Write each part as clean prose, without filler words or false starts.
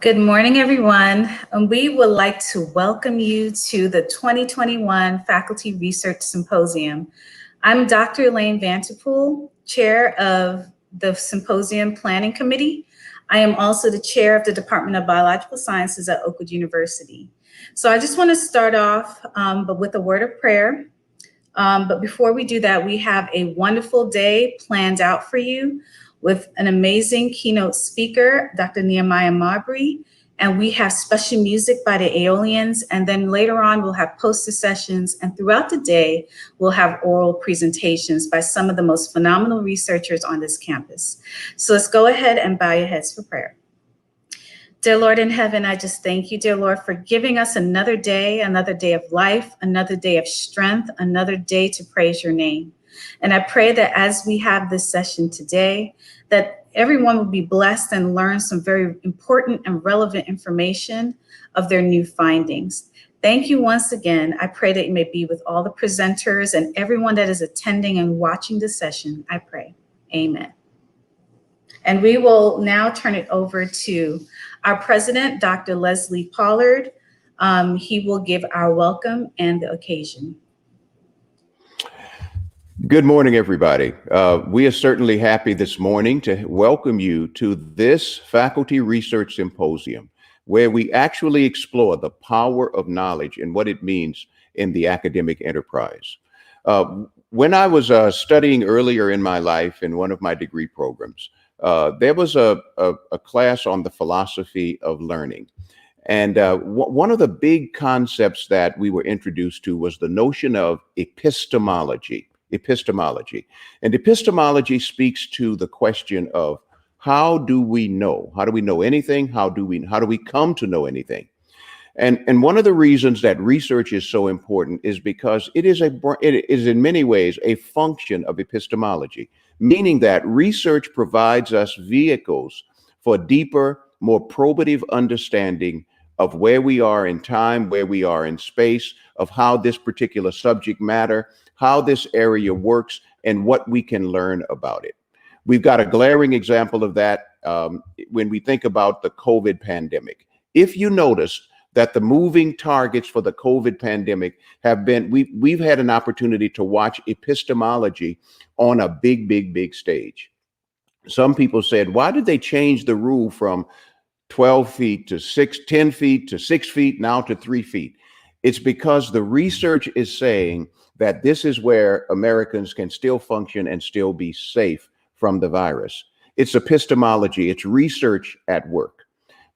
Good morning, everyone. We would like to welcome you to the 2021 Faculty Research Symposium. I'm Dr. Elaine Vanterpool, Chair of the Symposium Planning Committee. I am also the Chair of the Department of Biological Sciences at Oakwood University. So I just want to start off but with a word of prayer. But before we do that, we have a wonderful day planned out for you with an amazing keynote speaker, Dr. Nehemiah Marbury, and we have special music by the Aeolians, and then later on we'll have poster sessions, and throughout the day we'll have oral presentations by some of the most phenomenal researchers on this campus. So let's go ahead and bow your heads for prayer. Dear Lord in heaven, I just thank you, dear Lord, for giving us another day of life, another day of strength, another day to praise your name. And I pray that as we have this session today, that everyone will be blessed and learn some very important and relevant information of their new findings. Thank you once again. I pray that it may be with all the presenters and everyone that is attending and watching the session. I pray. Amen. And we will now turn it over to our president, Dr. Leslie Pollard. He will give our welcome and the occasion. Good morning, everybody. We are certainly happy this morning to welcome you to this Faculty Research Symposium, where we actually explore the power of knowledge and what it means in the academic enterprise. When I was studying earlier in my life in one of my degree programs, there was a class on the philosophy of learning. And one of the big concepts that we were introduced to was the notion of epistemology. And epistemology speaks to the question of how do we know? How do we know anything? How do we come to know anything? And one of the reasons that research is so important is because it is in many ways a function of epistemology, meaning that research provides us vehicles for deeper, more probative understanding of where we are in time, where we are in space, of how this particular subject matter, how this area works, and what we can learn about it. We've got a glaring example of that when we think about the COVID pandemic. If you notice that the moving targets for the COVID pandemic have been, we've had an opportunity to watch epistemology on a big stage. Some people said, why did they change the rule from 12 feet to 10 feet to 6 feet, now to 3 feet? It's because the research is saying that this is where Americans can still function and still be safe from the virus. It's epistemology, it's research at work.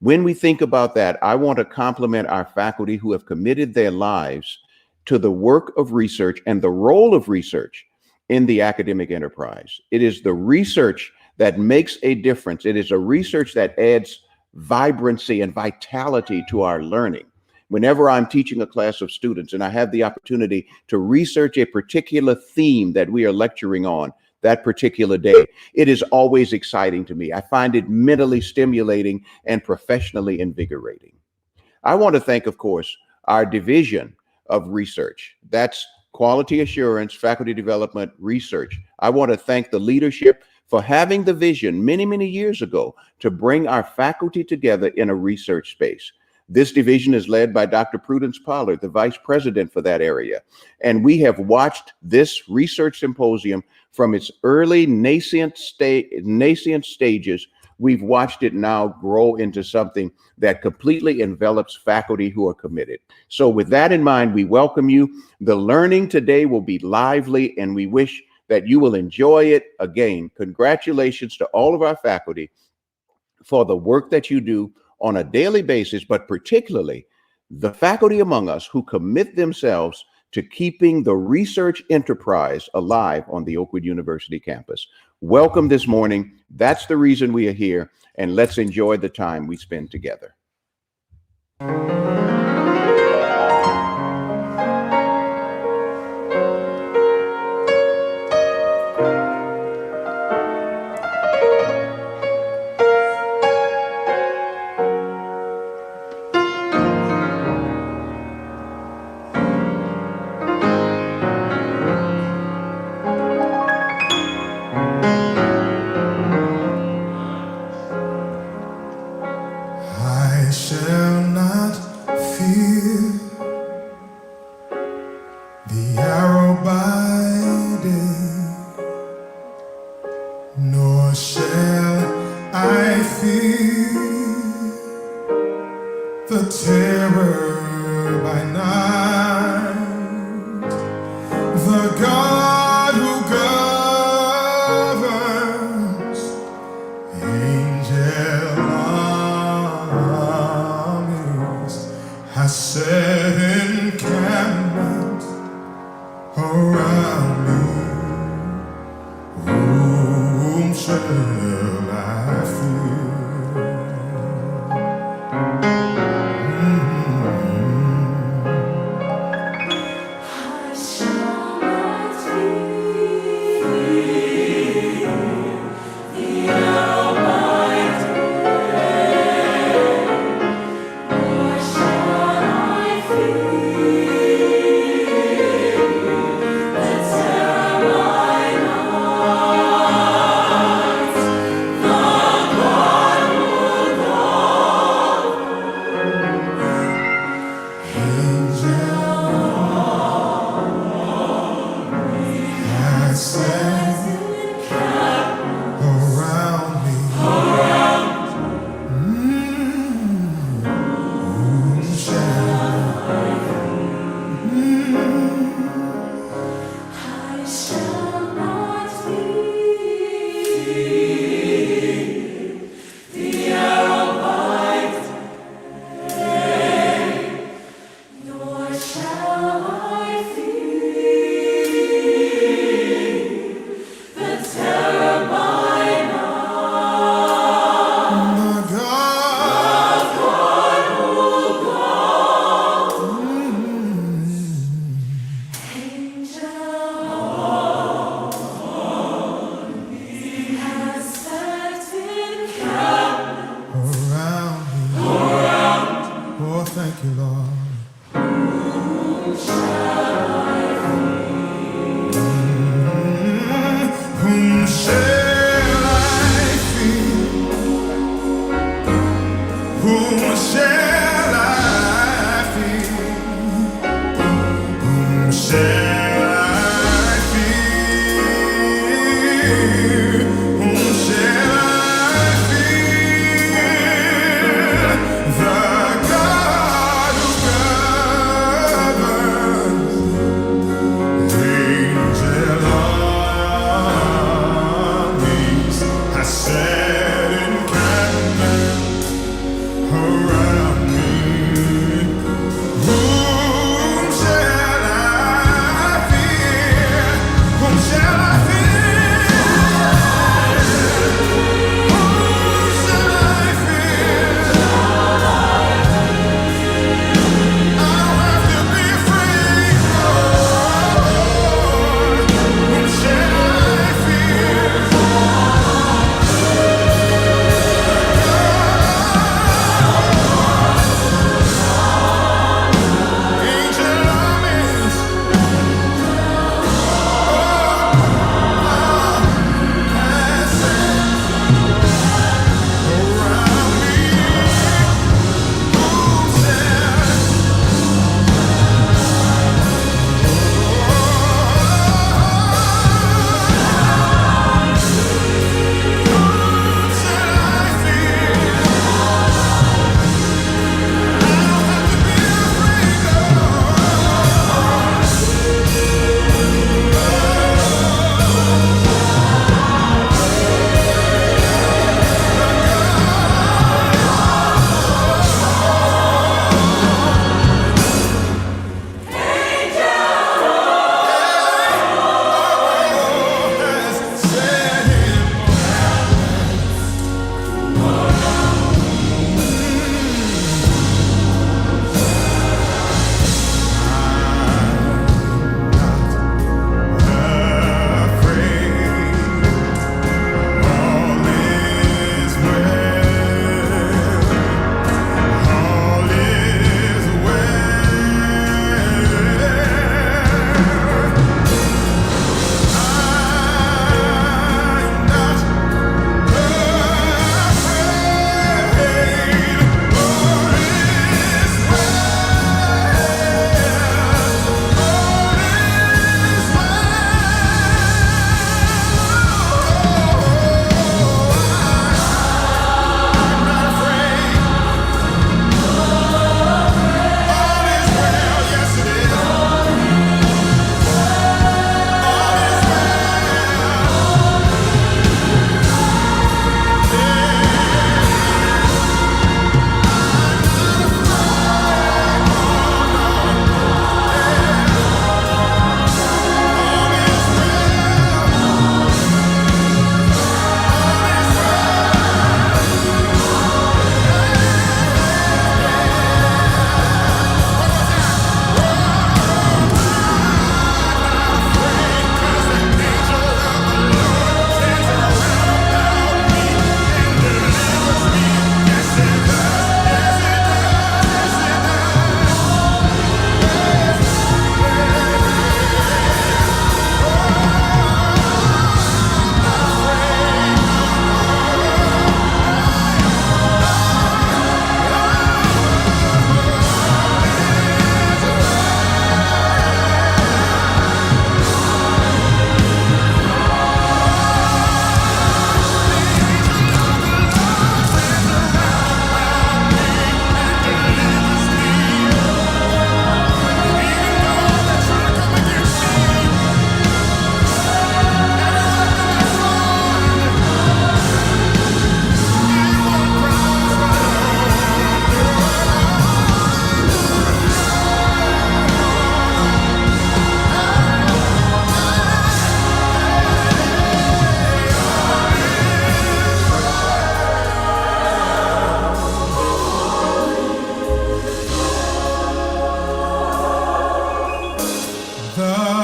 When we think about that, I want to compliment our faculty who have committed their lives to the work of research and the role of research in the academic enterprise. It is the research that makes a difference. It is a research that adds vibrancy and vitality to our learning. Whenever I'm teaching a class of students and I have the opportunity to research a particular theme that we are lecturing on that particular day, it is always exciting to me. I find it mentally stimulating and professionally invigorating. I want to thank, of course, our division of research. That's quality assurance, faculty development, research. I want to thank the leadership for having the vision many years ago to bring our faculty together in a research space. This division is led by Dr. Prudence Pollard, the vice president for that area. And we have watched this research symposium from its early nascent stages. We've watched it now grow into something that completely envelops faculty who are committed. So with that in mind, we welcome you. The learning today will be lively, and we wish that you will enjoy it. Again, congratulations to all of our faculty for the work that you do on a daily basis, but particularly the faculty among us who commit themselves to keeping the research enterprise alive on the Oakwood University campus. Welcome this morning. That's the reason we are here, and let's enjoy the time we spend together. I the arrow by day, nor shall I fear the terror by night. The God who governs angel armies has set encampment around me. Whom shall I fear? The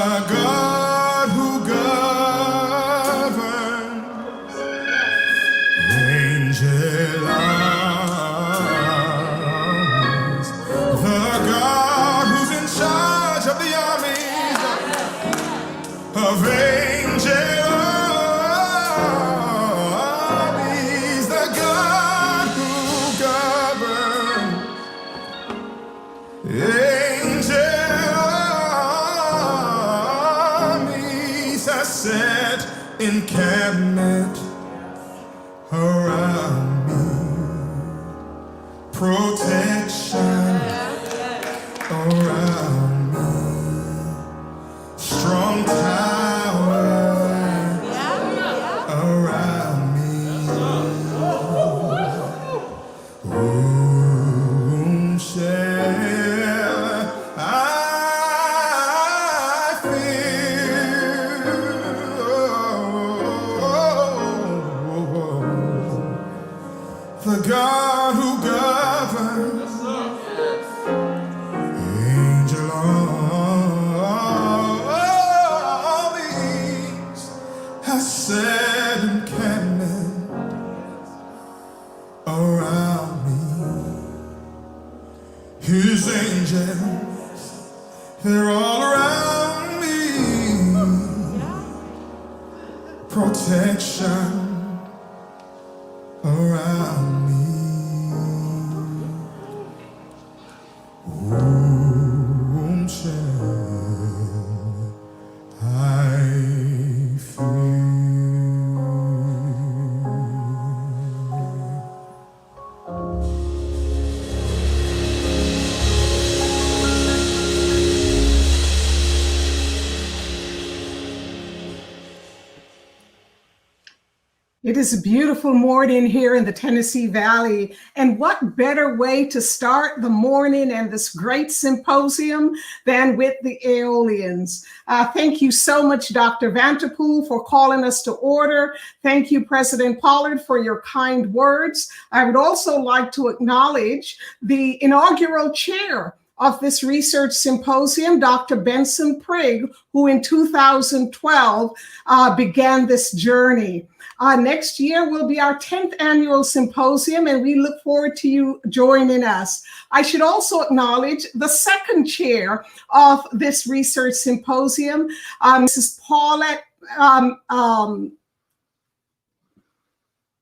God who governs angel armies, the God who's in charge of the armies of angel armies, the God who governs angel armies are set encampment around me, protection around me, strong tower around me. Whom shall I fear? The God who governs angel armies has set encampment around me. His angels, they're all around me. Protection around me. Whom shall I fear? It is a beautiful morning here in the Tennessee Valley. And what better way to start the morning and this great symposium than with the Aeolians? Thank you so much, Dr. Vanterpool, for calling us to order. Thank you, President Pollard, for your kind words. I would also like to acknowledge the inaugural chair of this research symposium, Dr. Benson Prigg, who in 2012 began this journey. Next year will be our 10th annual symposium, and we look forward to you joining us. I should also acknowledge the second chair of this research symposium, Mrs. Paulette.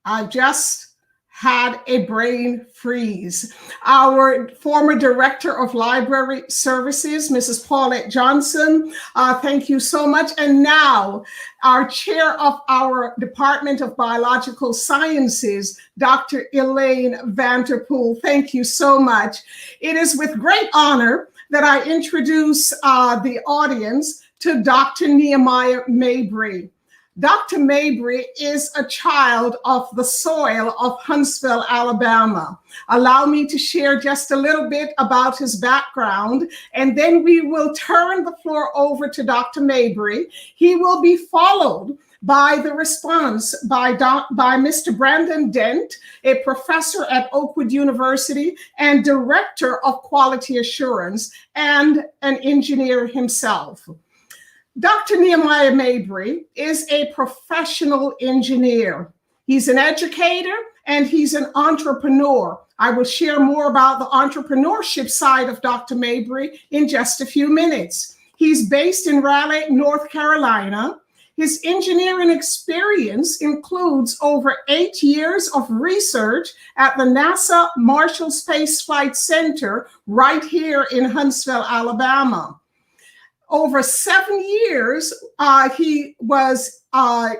I just had a brain freeze. Our former Director of Library Services, Mrs. Paulette Johnson, thank you so much. And now our chair of our Department of Biological Sciences, Dr. Elaine Vanterpool, thank you so much. It is with great honor that I introduce the audience to Dr. Nehemiah Mabry. Dr. Mabry is a child of the soil of Huntsville, Alabama. Allow me to share just a little bit about his background, and then we will turn the floor over to Dr. Mabry. He will be followed by the response by Mr. Brandon Dent, a professor at Oakwood University and director of quality assurance and an engineer himself. Dr. Nehemiah Mabry is a professional engineer. He's an educator and he's an entrepreneur. I will share more about the entrepreneurship side of Dr. Mabry in just a few minutes. He's based in Raleigh, North Carolina. His engineering experience includes over 8 years of research at the NASA Marshall Space Flight Center right here in Huntsville, Alabama. Over 7 years, he was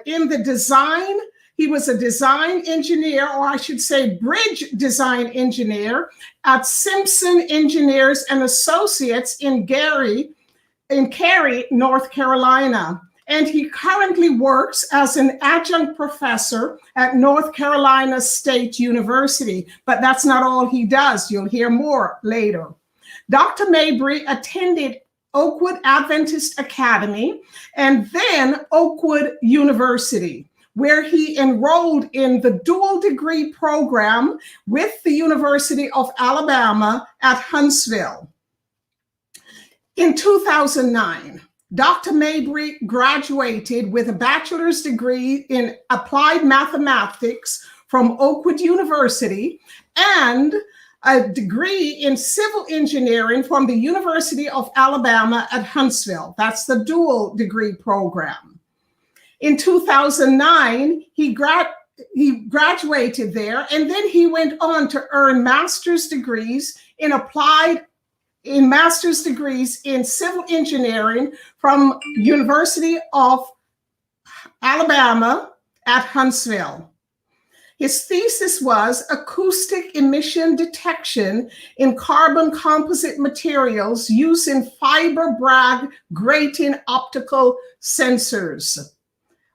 in the design. He was a design engineer, or I should say bridge design engineer at Simpson Engineers and Associates in Cary, North Carolina. And he currently works as an adjunct professor at North Carolina State University. But that's not all he does. You'll hear more later. Dr. Mabry attended Oakwood Adventist Academy and then Oakwood University, where he enrolled in the dual degree program with the University of Alabama at Huntsville. In 2009, Dr. Mabry graduated with a bachelor's degree in applied mathematics from Oakwood University and a degree in civil engineering from the University of Alabama at Huntsville. That's the dual degree program. In 2009, he graduated there, and then he went on to earn master's degrees in civil engineering from University of Alabama at Huntsville. His thesis was acoustic emission detection in carbon composite materials using fiber Bragg grating optical sensors.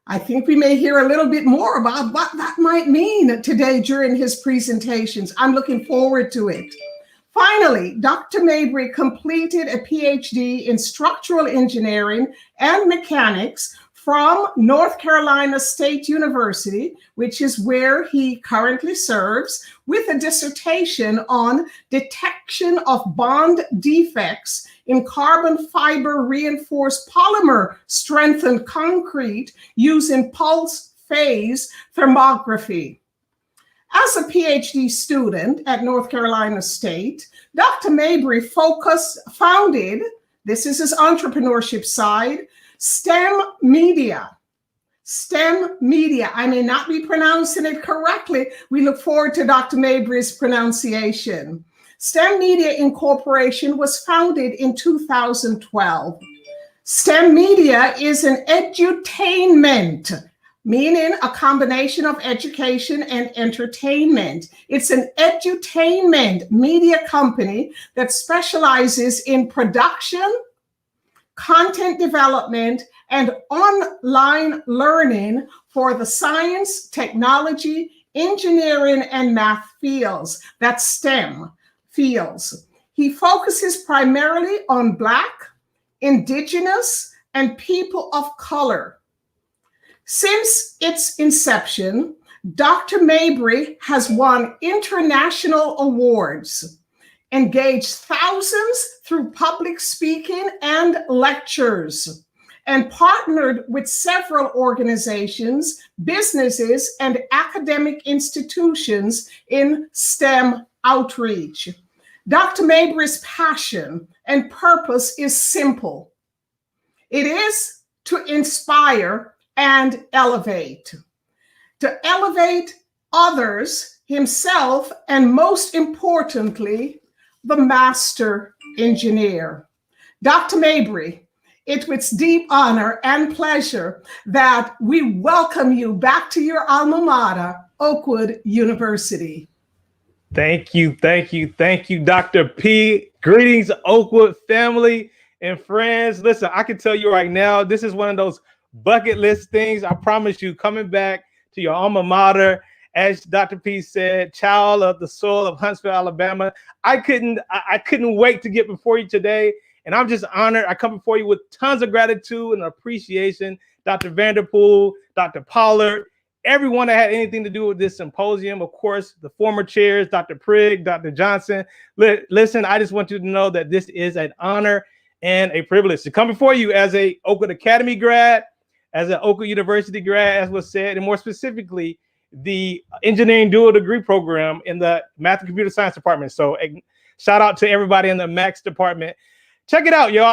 I think we may hear a little bit more about what that might mean today during his presentations. I'm looking forward to it. Finally, Dr. Mabry completed a PhD in structural engineering and mechanics from North Carolina State University, which is where he currently serves, with a dissertation on detection of bond defects in carbon fiber reinforced polymer strengthened concrete using pulse phase thermography. As a PhD student at North Carolina State, Dr. Mabry founded, this is his entrepreneurship side, STEM Media. STEM Media. I may not be pronouncing it correctly. We look forward to Dr. Mabry's pronunciation. STEM Media Incorporation was founded in 2012. STEM Media is an edutainment, meaning a combination of education and entertainment. It's an edutainment media company that specializes in production, content development, and online learning for the science, technology, engineering, and math fields. That's STEM fields. He focuses primarily on Black, Indigenous, and people of color. Since its inception, Dr. Mabry has won international awards, engaged thousands through public speaking and lectures, and partnered with several organizations, businesses, and academic institutions in STEM outreach. Dr. Mabry's passion and purpose is simple. It is to inspire and elevate. To elevate others, himself, and most importantly, the master engineer. Dr. Mabry, it's with deep honor and pleasure that we welcome you back to your alma mater, Oakwood University. Thank you, Dr. P. Greetings, Oakwood family and friends. Listen, I can tell you right now, this is one of those bucket list things. I promise you, coming back to your alma mater, as Dr. P said, child of the soil of Huntsville, Alabama. I couldn't wait to get before you today. And I'm just honored. I come before you with tons of gratitude and appreciation. Dr. Vanderpool, Dr. Pollard, everyone that had anything to do with this symposium, of course, the former chairs, Dr. Prigg, Dr. Johnson. Listen, I just want you to know that this is an honor and a privilege to come before you as a Oakwood Academy grad, as an Oakwood University grad, as was said, and more specifically, the engineering dual degree program in the math and computer science department. So shout out to everybody in the Max department. Check it out, y'all.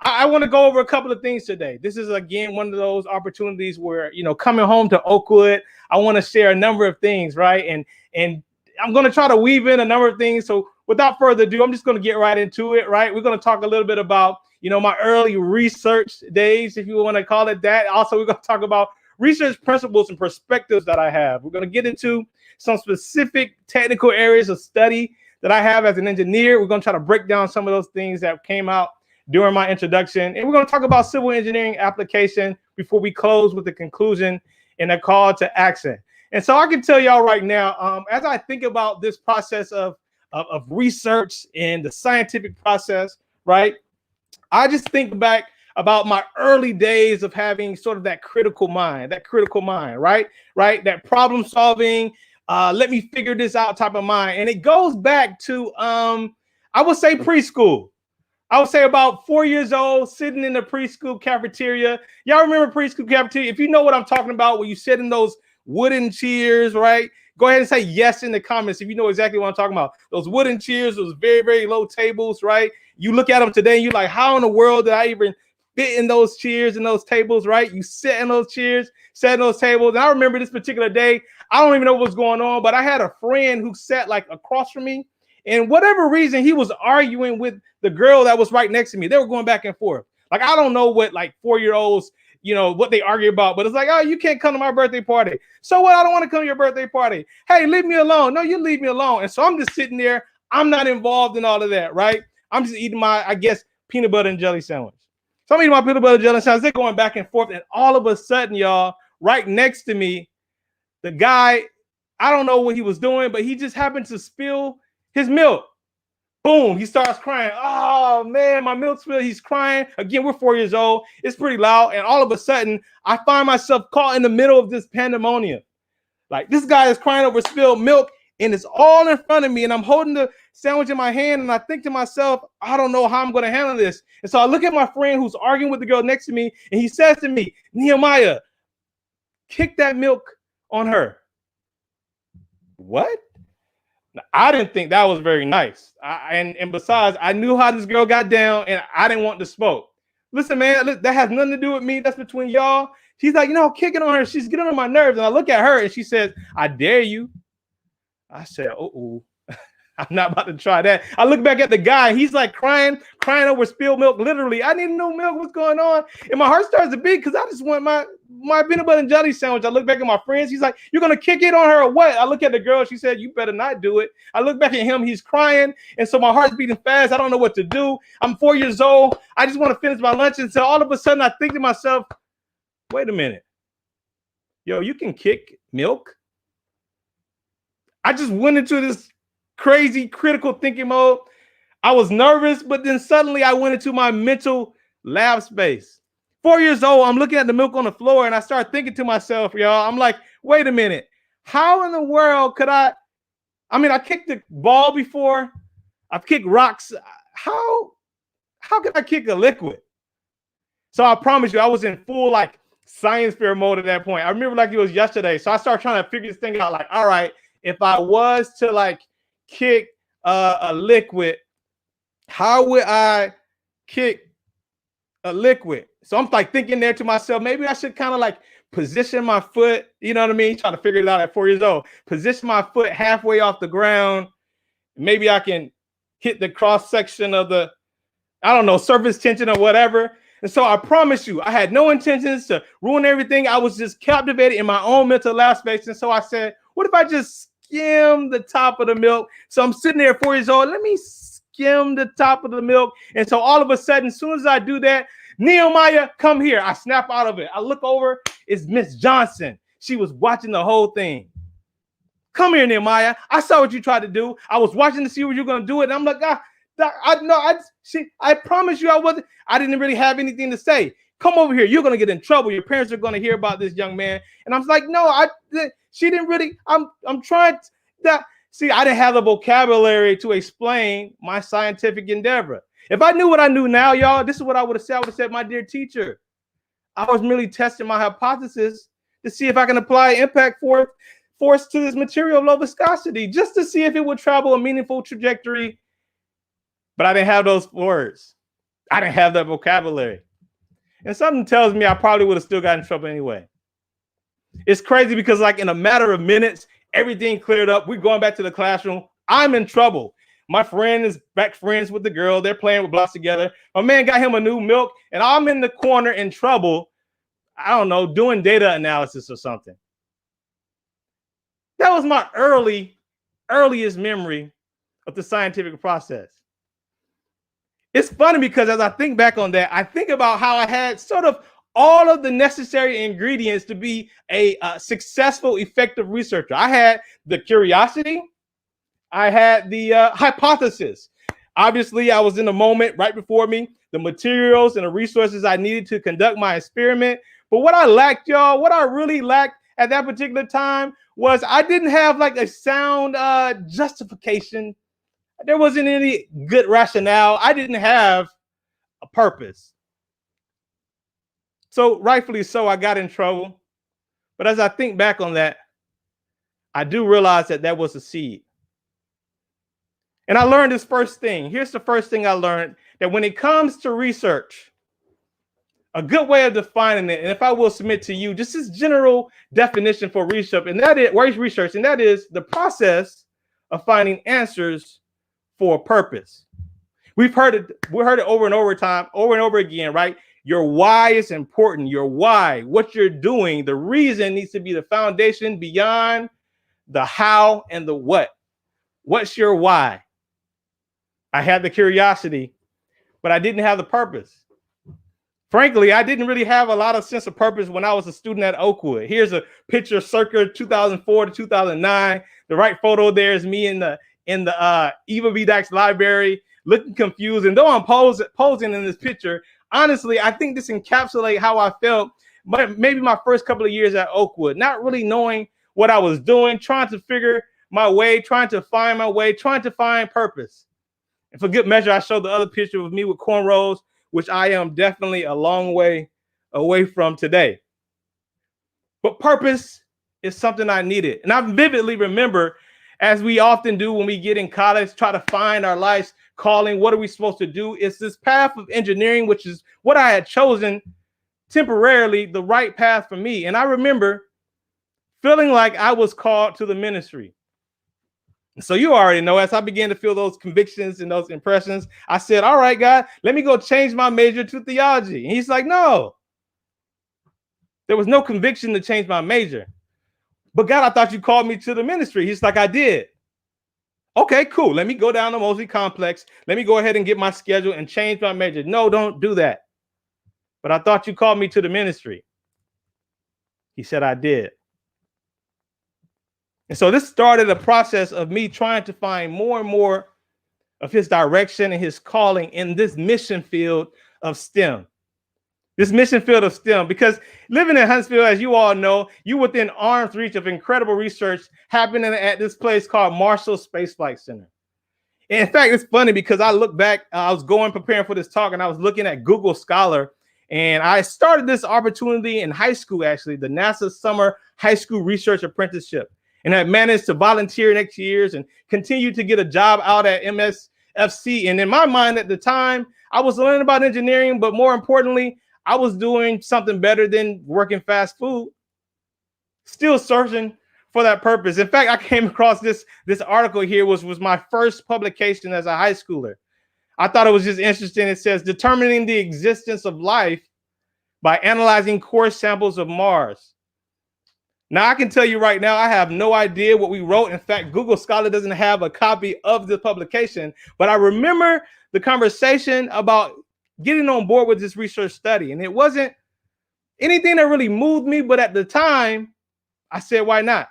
I want to go over a couple of things today. This is, again, one of those opportunities where, coming home to Oakwood, I want to share a number of things, right? And I'm going to try to weave in a number of things. So without further ado, I'm just going to get right into it, right? We're going to talk a little bit about, my early research days, if you want to call it that. Also, we're going to talk about research principles and perspectives that I have. We're going to get into some specific technical areas of study that I have as an engineer. We're going to try to break down some of those things that came out during my introduction. And we're going to talk about civil engineering application before we close with the conclusion and a call to action. And so I can tell y'all right now, as I think about this process of research and the scientific process, right, I just think back about my early days of having sort of that critical mind, right? That problem solving, let me figure this out type of mind. And it goes back to, I would say preschool. I would say about 4 years old, sitting in the preschool cafeteria. Y'all remember preschool cafeteria? If you know what I'm talking about, where you sit in those wooden chairs, right? Go ahead and say yes in the comments if you know exactly what I'm talking about. Those wooden chairs, those very, very low tables, right? You look at them today and you're like, how in the world did I even fit in those chairs and those tables, right? You sit in those chairs, sat in those tables. And I remember this particular day, I don't even know what was going on, but I had a friend who sat like across from me. And whatever reason, he was arguing with the girl that was right next to me. They were going back and forth. Like, I don't know what like 4-year-olds, you know, what they argue about, but it's like, oh, you can't come to my birthday party. So what? I don't want to come to your birthday party. Hey, leave me alone. No, you leave me alone. And so I'm just sitting there. I'm not involved in all of that, right? I'm just eating my, I guess, peanut butter and jelly sandwich. So I'm eating my peanut butter and jelly sandwich. They're going back and forth. And all of a sudden, y'all, right next to me, the guy, I don't know what he was doing, but he just happened to spill his milk. Boom, he starts crying. Oh man, my milk spilled. He's crying. Again, we're 4 years old. It's pretty loud. And all of a sudden, I find myself caught in the middle of this pandemonium. Like, this guy is crying over spilled milk, and it's all in front of me. And I'm holding the sandwich in my hand, and I think to myself, I don't know how I'm going to handle this. And so I look at my friend who's arguing with the girl next to me, and he says to me, Nehemiah, kick that milk on her. What? I didn't think that was very nice. And besides, I knew how this girl got down, and I didn't want to smoke. Listen, man, that has nothing to do with me. That's between y'all. She's like, kicking on her. She's getting on my nerves. And I look at her, and she says, I dare you. I said, uh-oh. I'm not about to try that. I look back at the guy. He's like crying over spilled milk. Literally, I need no milk. What's going on? And my heart starts to beat because I just want my peanut butter and jelly sandwich. I look back at my friends. He's like, you're going to kick it on her or what? I look at the girl. She said, you better not do it. I look back at him. He's crying. And so my heart's beating fast. I don't know what to do. I'm 4 years old. I just want to finish my lunch. And so all of a sudden I think to myself, wait a minute. Yo, you can kick milk? I just went into this crazy critical thinking mode. I was nervous, but then suddenly I went into my mental lab space. 4 years old, I'm looking at the milk on the floor, and I start thinking to myself, y'all, I'm like, wait a minute. How in the world could I kicked the ball before. I've kicked rocks. How could I kick a liquid? So I promise you, I was in full like science fair mode at that point. I remember like it was yesterday. So I started trying to figure this thing out. Like, all right, if I was to like kick a liquid, how would I kick a liquid? So I'm like thinking there to myself, maybe I should kind of like position my foot, you know what I mean? Trying to figure it out at 4 years old. Position my foot halfway off the ground. Maybe I can hit the cross section of the, I don't know, surface tension or whatever. And so I promise you, I had no intentions to ruin everything. I was just captivated in my own mental lab space. And so I said, what if I just skim the top of the milk? So I'm sitting there at 4 years old. Let me skim the top of the milk. And so all of a sudden, as soon as I do that, Nehemiah, come here. I snap out of it. I look over. It's Miss Johnson. She was watching the whole thing. Come here, Nehemiah. I saw what you tried to do. I was watching to see what you're going to do. And I'm like, I promise you I didn't really have anything to say. Come over here. You're going to get in trouble. Your parents are going to hear about this young man. And I was like, no, she didn't really, I'm trying to, see, I didn't have the vocabulary to explain my scientific endeavor. If I knew what I knew now, y'all, this is what I would have said. I would have said, my dear teacher, I was merely testing my hypothesis to see if I can apply impact force to this material of low viscosity, just to see if it would travel a meaningful trajectory. But I didn't have those words. I didn't have that vocabulary. And something tells me I probably would have still gotten in trouble anyway. It's crazy because like in a matter of minutes, everything cleared up. We're going back to the classroom. I'm in trouble. My friend is back friends with the girl. They're playing with blocks together. My man got him a new milk, and I'm in the corner in trouble. I don't know, doing data analysis or something. That was my earliest memory of the scientific process. It's funny because as I think back on that, I think about how I had sort of all of the necessary ingredients to be a successful, effective researcher. I had the curiosity. I had the hypothesis. Obviously, I was in the moment right before me, the materials and the resources I needed to conduct my experiment. But what I lacked, y'all, what I really lacked at that particular time was I didn't have like a sound justification. There wasn't any good rationale. I didn't have a purpose. So rightfully so, I got in trouble. But as I think back on that, I do realize that that was a seed. And I learned this first thing. Here's the first thing I learned, that when it comes to research, a good way of defining it, and if I will submit to you, just this general definition for research, and that is the process of finding answers for a purpose. We heard it over and over again, right? Your why is important. Your why, what you're doing, the reason needs to be the foundation beyond the how and the what. What's your why? I had the curiosity, but I didn't have the purpose. Frankly, I didn't really have a lot of sense of purpose when I was a student at Oakwood. Here's a picture circa 2004 to 2009. The right photo there is me in the Eva B. Dykes library, looking confused. And though I'm posing in this picture, honestly, I think this encapsulates how I felt maybe my first couple of years at Oakwood, not really knowing what I was doing, trying to figure my way, trying to find my way, trying to find purpose. And for good measure, I showed the other picture of me with cornrows, which I am definitely a long way away from today. But purpose is something I needed. And I vividly remember, as we often do when we get in college, try to find our life's calling. What are we supposed to do? It's this path of engineering, which is what I had chosen temporarily, the right path for me. And I remember feeling like I was called to the ministry. So you already know, as I began to feel those convictions and those impressions, I said, all right, God, let me go change my major to theology. And he's like, no. There was no conviction to change my major. But God, I thought you called me to the ministry. He's like, I did. Okay, cool. Let me go down to Mosley Complex. Let me go ahead and get my schedule and change my major. No, don't do that. But I thought you called me to the ministry. He said, I did. And so this started a process of me trying to find more and more of his direction and his calling in this mission field of STEM. This mission field of STEM, because living in Huntsville, as you all know, you within arm's reach of incredible research happening at this place called Marshall Space Flight Center. And in fact, it's funny because I look back, I was preparing for this talk, and I was looking at Google Scholar, and I started this opportunity in high school, actually, the NASA Summer High School Research Apprenticeship. And I managed to volunteer next years and continue to get a job out at MSFC. And in my mind at the time, I was learning about engineering, but more importantly, I was doing something better than working fast food, still searching for that purpose. In fact, I came across this article here, was my first publication as a high schooler. I thought it was just interesting. It says, determining the existence of life by analyzing core samples of Mars. Now, I can tell you right now, I have no idea what we wrote. In fact, Google Scholar doesn't have a copy of the publication, but I remember the conversation about getting on board with this research study. And it wasn't anything that really moved me, but at the time, I said, why not?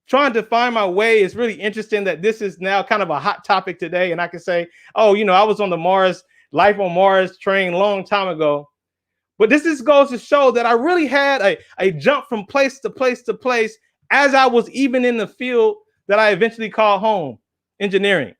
Trying to find my way is really interesting that this is now kind of a hot topic today. And I can say, oh, I was on the Life on Mars train a long time ago. But this just goes to show that I really had a jump from place to place to place as I was even in the field that I eventually called home, engineering.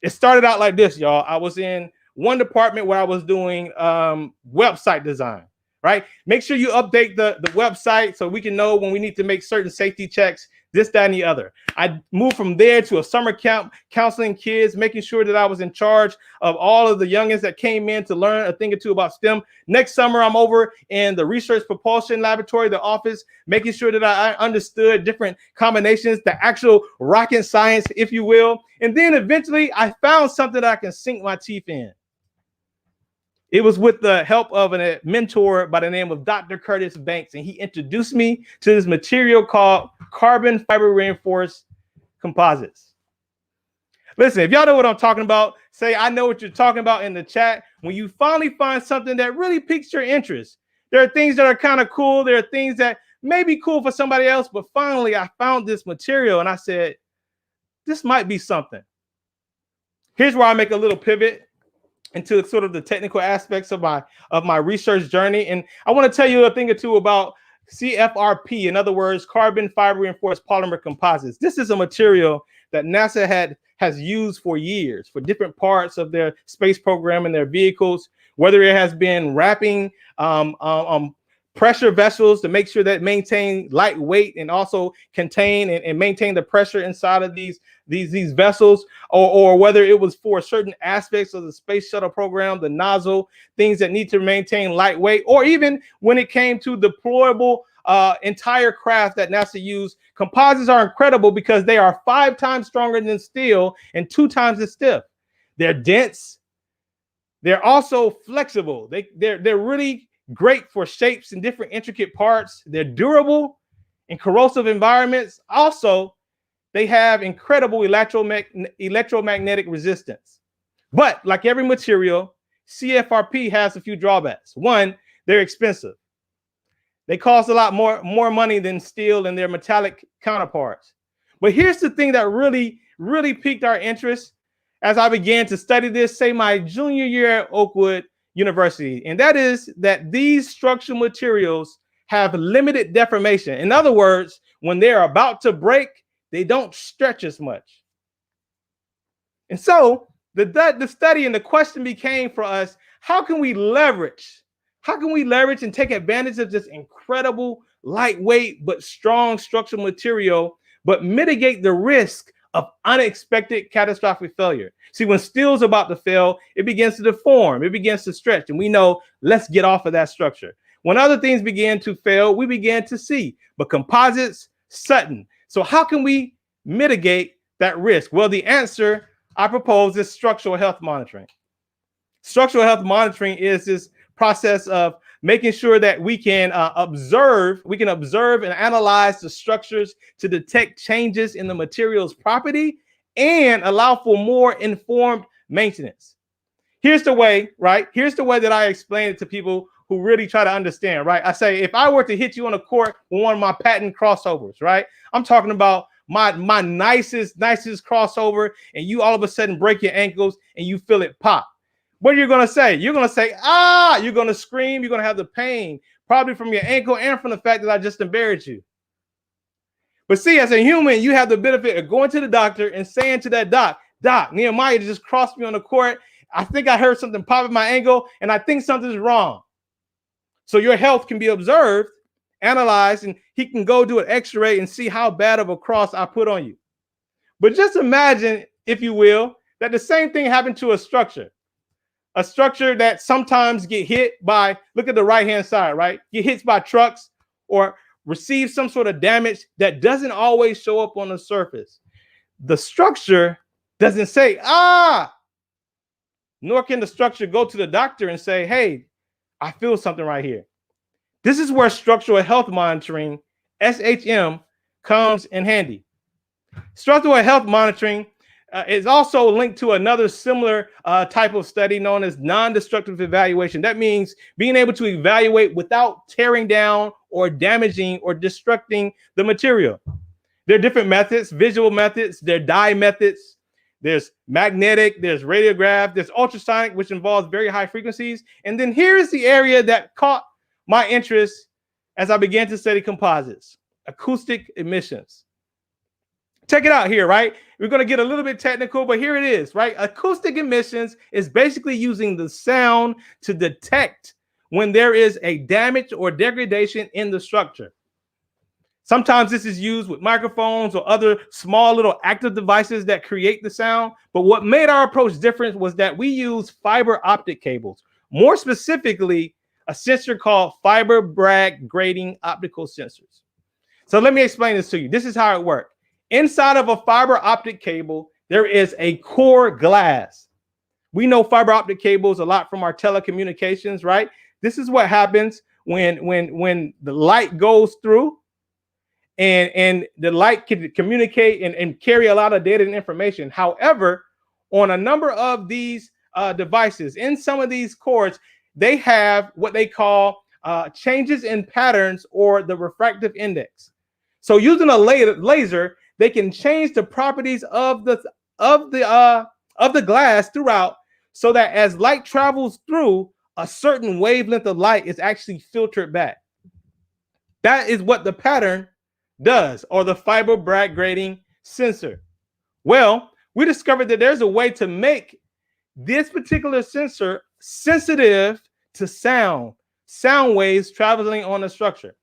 It started out like this, y'all. I was in one department where I was doing website design, right? Make sure you update the website so we can know when we need to make certain safety checks, this, that, and the other. I moved from there to a summer camp, counseling kids, making sure that I was in charge of all of the youngins that came in to learn a thing or two about STEM. Next summer, I'm over in the research propulsion laboratory, the office, making sure that I understood different combinations, the actual rocket science, if you will. And then eventually I found something that I can sink my teeth in. It was with the help of a mentor by the name of Dr. Curtis Banks, and he introduced me to this material called carbon fiber reinforced composites. Listen, if y'all know what I'm talking about, say I know what you're talking about in the chat. When you finally find something that really piques your interest, there are things that are kind of cool. There are things that may be cool for somebody else, but finally I found this material and I said, this might be something. Here's where I make a little pivot into sort of the technical aspects of my research journey. And I want to tell you a thing or two about CFRP, in other words, carbon fiber reinforced polymer composites. This is a material that NASA has used for years for different parts of their space program and their vehicles, whether it has been wrapping pressure vessels to make sure that maintain light weight and also contain and maintain the pressure inside of these vessels, or whether it was for certain aspects of the space shuttle program, the nozzle, things that need to maintain lightweight, or even when it came to deployable entire craft that NASA used. Composites are incredible because they are 5 times stronger than steel and 2 times as stiff. They're dense. They're also flexible. They're really great for shapes and different intricate parts. They're durable in corrosive environments. Also, they have incredible electromagnetic resistance. But like every material, CFRP has a few drawbacks. One, they're expensive. They cost a lot more money than steel and their metallic counterparts. But here's the thing that really piqued our interest as I began to study this, say my junior year at Oakwood University, and that is that these structural materials have limited deformation. In other words, when they're about to break, they don't stretch as much. And so the study and the question became for us, how can we leverage and take advantage of this incredible lightweight but strong structural material, but mitigate the risk of unexpected catastrophic failure? See, when steel's about to fail, it begins to deform, it begins to stretch, and we know, let's get off of that structure. When other things began to fail, we began to see, but composites, sudden. So how can we mitigate that risk? Well, the answer I propose is structural health monitoring. Structural health monitoring is this process of making sure that we can observe and analyze the structures to detect changes in the material's property and allow for more informed maintenance. Here's the way, right? Here's the way that I explain it to people who really try to understand, right? I say, if I were to hit you on the court with one of my patent crossovers, right? I'm talking about my nicest crossover, and you all of a sudden break your ankles and you feel it pop. What are you going to say? You're going to say, ah, you're going to scream. You're going to have the pain, probably from your ankle and from the fact that I just embarrassed you. But see, as a human, you have the benefit of going to the doctor and saying to that doc, Nehemiah just crossed me on the court. I think I heard something pop in my ankle, and I think something's wrong. So your health can be observed, analyzed, and he can go do an x-ray and see how bad of a cross I put on you. But just imagine, if you will, that the same thing happened to a structure that sometimes get hit by, look at the right-hand side, right? Get hit by trucks or receive some sort of damage that doesn't always show up on the surface. The structure doesn't say, nor can the structure go to the doctor and say, hey, I feel something right here. This is where structural health monitoring, SHM, comes in handy. Structural health monitoring is also linked to another similar type of study known as non-destructive evaluation. That means being able to evaluate without tearing down or damaging or destructing the material. There are different methods, visual methods, there are dye methods, there's magnetic, there's radiograph, there's ultrasonic, which involves very high frequencies. And then here's the area that caught my interest as I began to study composites, acoustic emissions. Check it out here, right? We're going to get a little bit technical, but here it is, right? Acoustic emissions is basically using the sound to detect when there is a damage or degradation in the structure. Sometimes this is used with microphones or other small little active devices that create the sound. But what made our approach different was that we use fiber optic cables. More specifically, a sensor called fiber Bragg grating optical sensors. So let me explain this to you. This is how it works. Inside of a fiber optic cable, there is a core glass. We know fiber optic cables a lot from our telecommunications, right? This is what happens when the light goes through and the light can communicate and carry a lot of data and information. However, on a number of these devices, in some of these cords, they have what they call changes in patterns or the refractive index. So using a laser, they can change the properties of the glass throughout, so that as light travels through, a certain wavelength of light is actually filtered back. That is what the pattern does, or the fiber Bragg grating sensor. Well, we discovered that there's a way to make this particular sensor sensitive to sound waves traveling on a structure.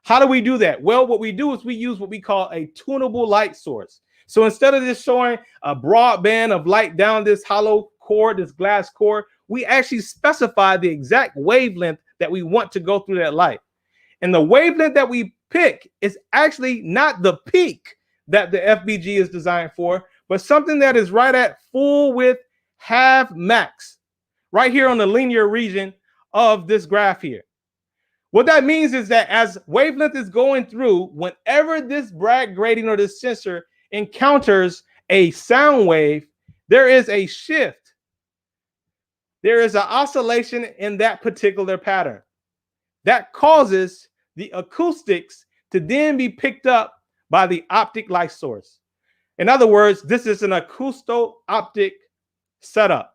How do we do that? Well, what we do is we use what we call a tunable light source. So instead of just showing a broad band of light down this hollow core, this glass core, we actually specify the exact wavelength that we want to go through that light. And the wavelength that we pick is actually not the peak that the FBG is designed for, but something that is right at full width, half max, right here on the linear region of this graph here. What that means is that as wavelength is going through, whenever this Bragg grating or this sensor encounters a sound wave, there is a shift. There is an oscillation in that particular pattern that causes the acoustics to then be picked up by the optic light source. In other words, this is an acousto-optic setup.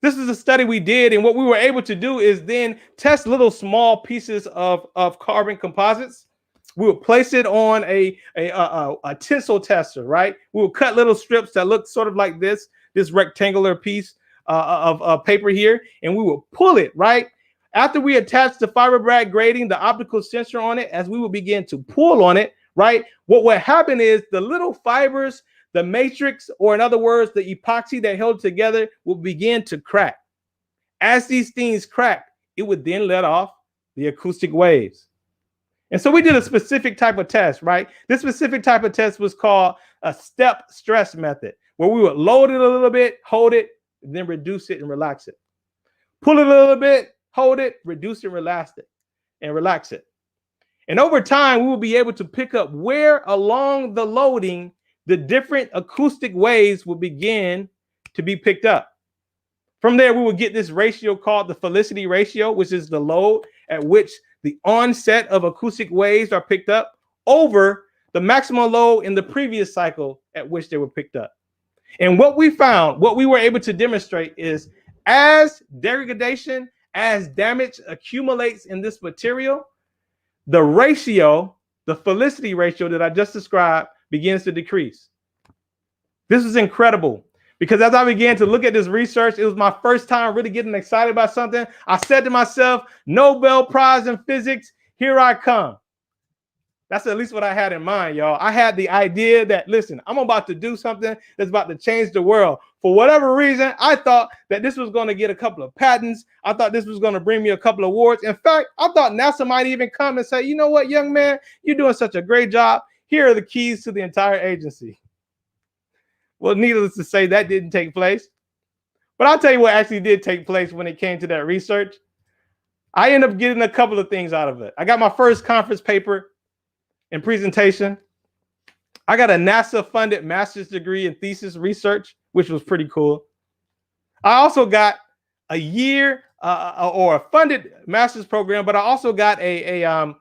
This is a study we did, and what we were able to do is then test little small pieces of carbon composites. We would place it on a tensile tester, right? We would cut little strips that look sort of like this rectangular piece of paper here, and we would pull it, right? After we attach the fiber Bragg grating, the optical sensor on it, as we would begin to pull on it, right? What would happen is the little fibers, the matrix, or in other words, the epoxy that held together will begin to crack. As these things crack, it would then let off the acoustic waves. And so we did a specific type of test, right? This specific type of test was called a step stress method, where we would load it a little bit, hold it, and then reduce it and relax it. Pull it a little bit, hold it, reduce it, relax it, and relax it. And over time, we will be able to pick up where along the loading the different acoustic waves will begin to be picked up. From there, we will get this ratio called the Felicity ratio, which is the load at which the onset of acoustic waves are picked up over the maximum load in the previous cycle at which they were picked up. And what we found, what we were able to demonstrate is as degradation, as damage accumulates in this material, the ratio, the Felicity ratio that I just described, begins to decrease. This is incredible because as I began to look at this research, it was my first time really getting excited about something. I said to myself, Nobel Prize in physics, here I come. That's at least what I had in mind, y'all. I had the idea that, listen, I'm about to do something that's about to change the world. For whatever reason, I thought that this was going to get a couple of patents. I thought this was going to bring me a couple of awards. In fact, I thought NASA might even come and say, you know what, young man, you're doing such a great job. Here are the keys to the entire agency. Well, needless to say, that didn't take place. But I'll tell you what actually did take place when it came to that research. I ended up getting a couple of things out of it. I got my first conference paper and presentation. I got a NASA-funded master's degree in thesis research, which was pretty cool. I also got a year or a funded master's program, but I also got a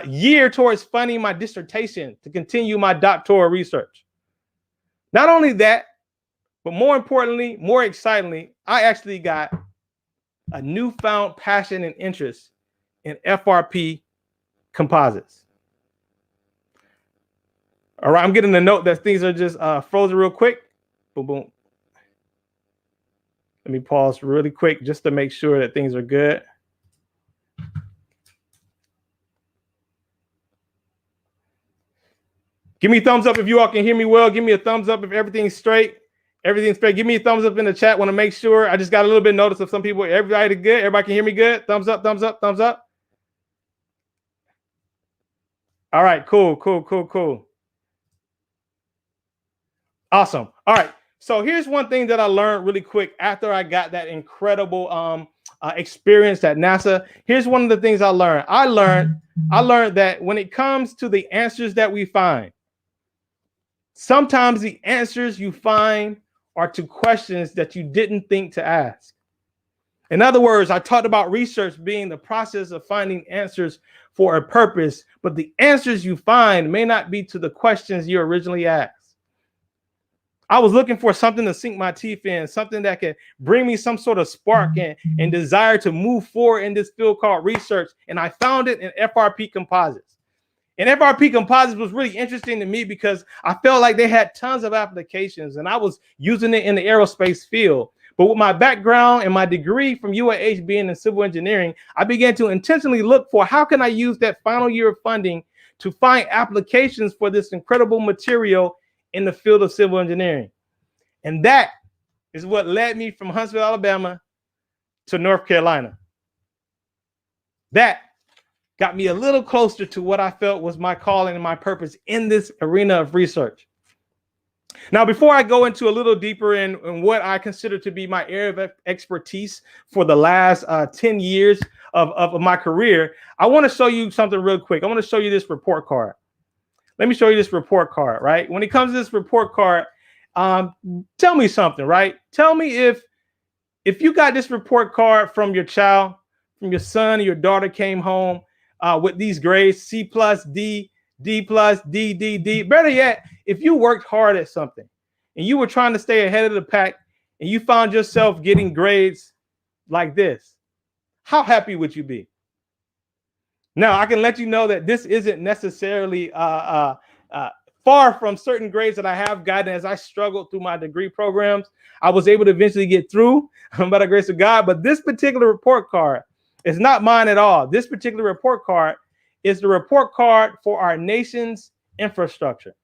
year towards funding my dissertation to continue my doctoral research. Not only that, but more importantly, more excitingly, I actually got a newfound passion and interest in FRP composites. All right, I'm getting a note that things are just frozen real quick. Boom, boom. Let me pause really quick just to make sure that things are good. Give me a thumbs up if you all can hear me well. Give me a thumbs up if everything's straight. Everything's straight. Give me a thumbs up in the chat. Want to make sure. I just got a little bit of notice of some people. Everybody good? Everybody can hear me good? Thumbs up, thumbs up, thumbs up. All right, cool. Awesome. All right. So here's one thing that I learned really quick after I got that incredible experience at NASA. Here's one of the things I learned. I learned that when it comes to the answers that we find, sometimes the answers you find are to questions that you didn't think to ask. In other words, I talked about research being the process of finding answers for a purpose, but the answers you find may not be to the questions you originally asked. I was looking for something to sink my teeth in, something that can bring me some sort of spark and desire to move forward in this field called research. And I found it in FRP composites. And FRP Composites was really interesting to me because I felt like they had tons of applications and I was using it in the aerospace field. But with my background and my degree from UAH being in civil engineering, I began to intentionally look for how can I use that final year of funding to find applications for this incredible material in the field of civil engineering. And that is what led me from Huntsville, Alabama to North Carolina. That got me a little closer to what I felt was my calling and my purpose in this arena of research. Now, before I go into a little deeper in what I consider to be my area of expertise for the last 10 years of my career, I want to show you something real quick. I want to show you this report card. Let me show you this report card, right? When it comes to this report card, tell me something, right? Tell me if you got this report card from your child, from your son or your daughter came home with these grades, C plus, D, D plus, D, D, D. Better yet, if you worked hard at something and you were trying to stay ahead of the pack and you found yourself getting grades like this, how happy would you be? Now, I can let you know that this isn't necessarily far from certain grades that I have gotten as I struggled through my degree programs. I was able to eventually get through by the grace of God, but this particular report card is not mine at all. This particular report card is the report card for our nation's infrastructure.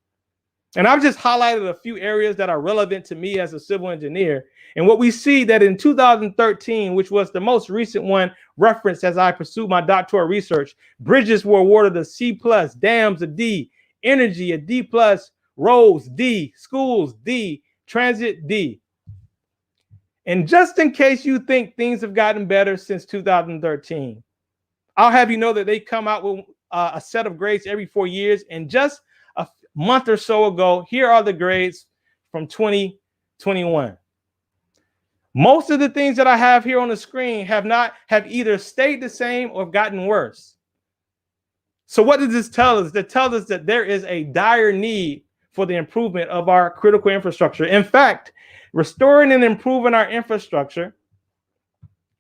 And I've just highlighted a few areas that are relevant to me as a civil engineer. And what we see that in 2013, which was the most recent one referenced as I pursued my doctoral research, bridges were awarded a C plus, dams a D, energy a D plus, roads D, schools D, transit D. And just in case you think things have gotten better since 2013, I'll have you know that they come out with a set of grades every 4 years. And just a month or so ago, here are the grades from 2021. Most of the things that I have here on the screen have either stayed the same or gotten worse. So what does this tell us? It tells us that there is a dire need for the improvement of our critical infrastructure. In fact, restoring and improving our infrastructure,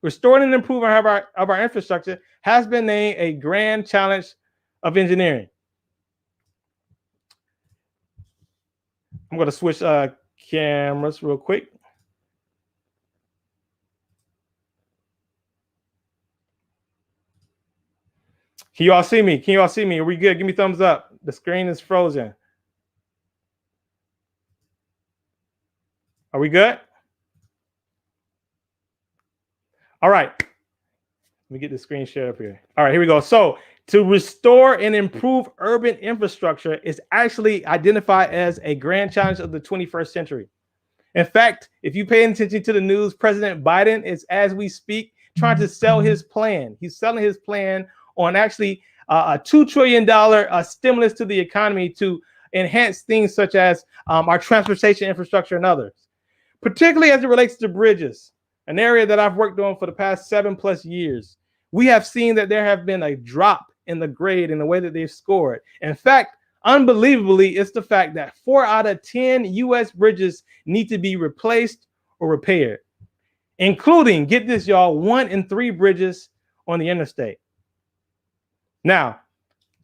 infrastructure has been named a grand challenge of engineering. I'm going to switch cameras real quick. Can you all see me? Can you all see me? Are we good? Give me a thumbs up. The screen is frozen. Are we good? All right. Let me get the screen shared up here. All right, here we go. So to restore and improve urban infrastructure is actually identified as a grand challenge of the 21st century. In fact, if you pay attention to the news, President Biden is, as we speak, trying to sell his plan. He's selling his plan on actually a $2 trillion stimulus to the economy to enhance things such as our transportation infrastructure and others, particularly as it relates to bridges, an area that I've worked on for the past 7+ years. We have seen that there have been a drop in the grade in the way that they've scored. In fact, unbelievably, it's the fact that 4 out of 10 U.S. bridges need to be replaced or repaired, including, get this, y'all, 1 in 3 bridges on the interstate. Now,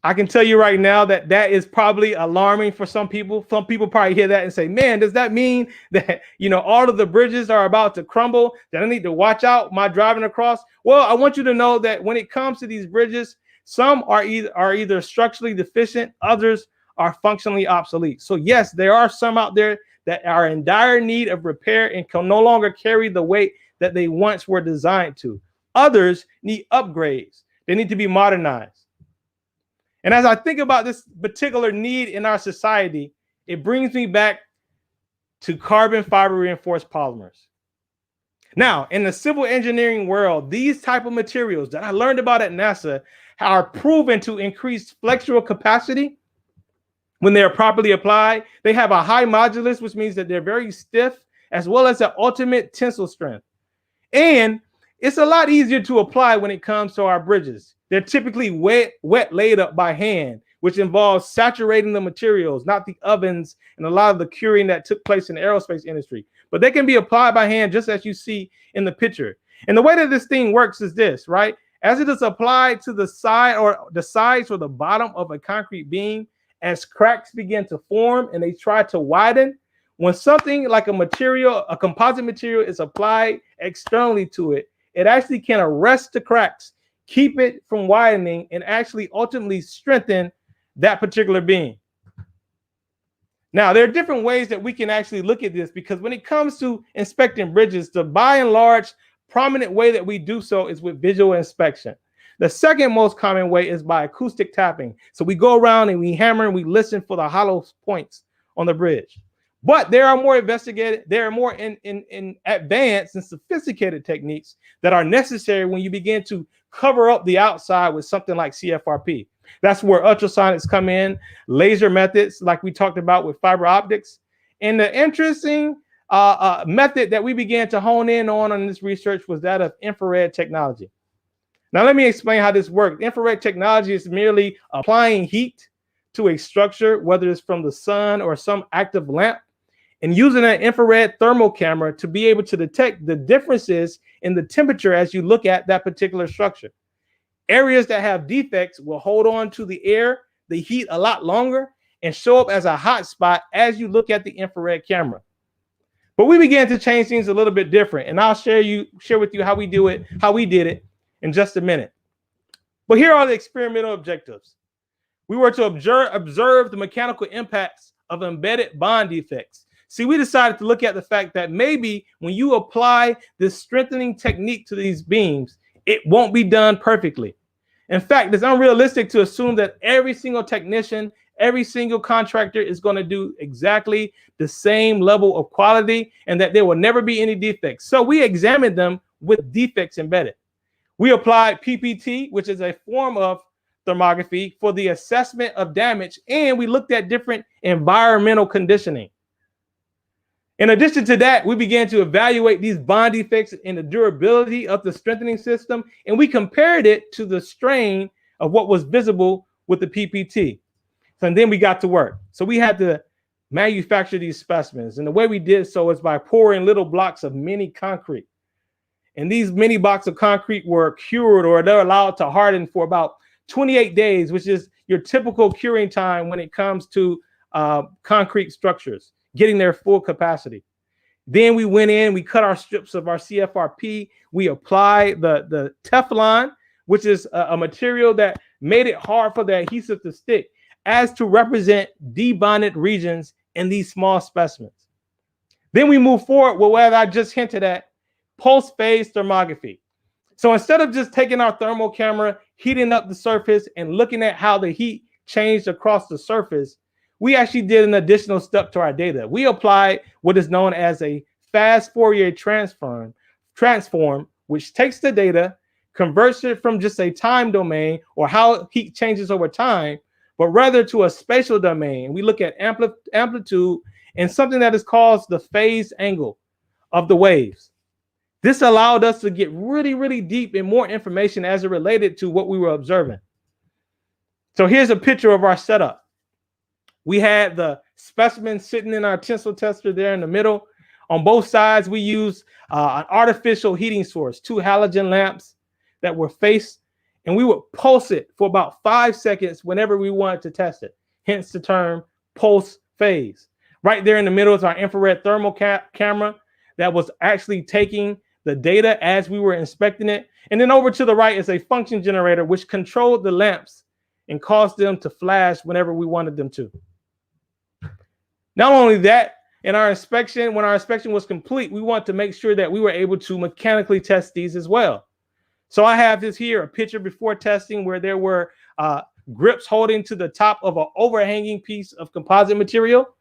I can tell you right now that that is probably alarming for some people. Some people probably hear that and say, man, does that mean that, all of the bridges are about to crumble, that I need to watch out my driving across? Well, I want you to know that when it comes to these bridges, some are either structurally deficient, others are functionally obsolete. So yes, there are some out there that are in dire need of repair and can no longer carry the weight that they once were designed to. Others need upgrades. They need to be modernized. And as I think about this particular need in our society, it brings me back to carbon fiber reinforced polymers. Now, in the civil engineering world, these type of materials that I learned about at NASA are proven to increase flexural capacity when they are properly applied. They have a high modulus, which means that they're very stiff, as well as the ultimate tensile strength. And it's a lot easier to apply when it comes to our bridges. They're typically wet laid up by hand, which involves saturating the materials, not the ovens and a lot of the curing that took place in the aerospace industry. But they can be applied by hand, just as you see in the picture. And the way that this thing works is this, right? As it is applied to the side or the sides or the bottom of a concrete beam, as cracks begin to form and they try to widen, when something like a composite material is applied externally to it, it actually can arrest the cracks, keep it from widening, and actually ultimately strengthen that particular beam. Now, there are different ways that we can actually look at this, because when it comes to inspecting bridges, the by and large prominent way that we do so is with visual inspection. The second most common way is by acoustic tapping. So we go around and we hammer and we listen for the hollow points on the bridge. But there are more in advanced and sophisticated techniques that are necessary when you begin to cover up the outside with something like CFRP. That's where ultrasonics come in, laser methods like we talked about with fiber optics. And the interesting method that we began to hone in on this research was that of infrared technology. Now, let me explain how this works. Infrared technology is merely applying heat to a structure, whether it's from the sun or some active lamp, and using an infrared thermal camera to be able to detect the differences in the temperature as you look at that particular structure. Areas that have defects will hold on to the air, the heat a lot longer, and show up as a hot spot as you look at the infrared camera. But we began to change things a little bit different, and I'll share with you how we did it in just a minute. But here are the experimental objectives. We were to observe the mechanical impacts of embedded bond defects. See, we decided to look at the fact that maybe when you apply this strengthening technique to these beams, it won't be done perfectly. In fact, it's unrealistic to assume that every single technician, every single contractor is going to do exactly the same level of quality and that there will never be any defects. So we examined them with defects embedded. We applied PPT, which is a form of thermography, for the assessment of damage, and we looked at different environmental conditioning. In addition to that, we began to evaluate these bond defects and the durability of the strengthening system, and we compared it to the strain of what was visible with the PPT. And then we got to work. So we had to manufacture these specimens, and the way we did so is by pouring little blocks of mini concrete. And these mini blocks of concrete were cured, or they're allowed to harden for about 28 days, which is your typical curing time when it comes to concrete structures, getting their full capacity. Then we went in, we cut our strips of our CFRP, we applied the Teflon, which is a material that made it hard for the adhesive to stick, as to represent debonded regions in these small specimens. Then we move forward with what I just hinted at, post-phase thermography. So instead of just taking our thermal camera, heating up the surface and looking at how the heat changed across the surface, we actually did an additional step to our data. We applied what is known as a fast Fourier transform, which takes the data, converts it from just a time domain or how heat changes over time, but rather to a spatial domain. We look at amplitude and something that is called the phase angle of the waves. This allowed us to get really, really deep in more information as it related to what we were observing. So here's a picture of our setup. We had the specimen sitting in our tensile tester there in the middle. On both sides, we used an artificial heating source, 2 halogen lamps that were faced, and we would pulse it for about 5 seconds whenever we wanted to test it, hence the term pulse phase. Right there in the middle is our infrared thermal camera that was actually taking the data as we were inspecting it. And then over to the right is a function generator, which controlled the lamps and caused them to flash whenever we wanted them to. Not only that, in our inspection, when our inspection was complete, we want to make sure that we were able to mechanically test these as well. So I have this here, a picture before testing where there were grips holding to the top of an overhanging piece of composite material.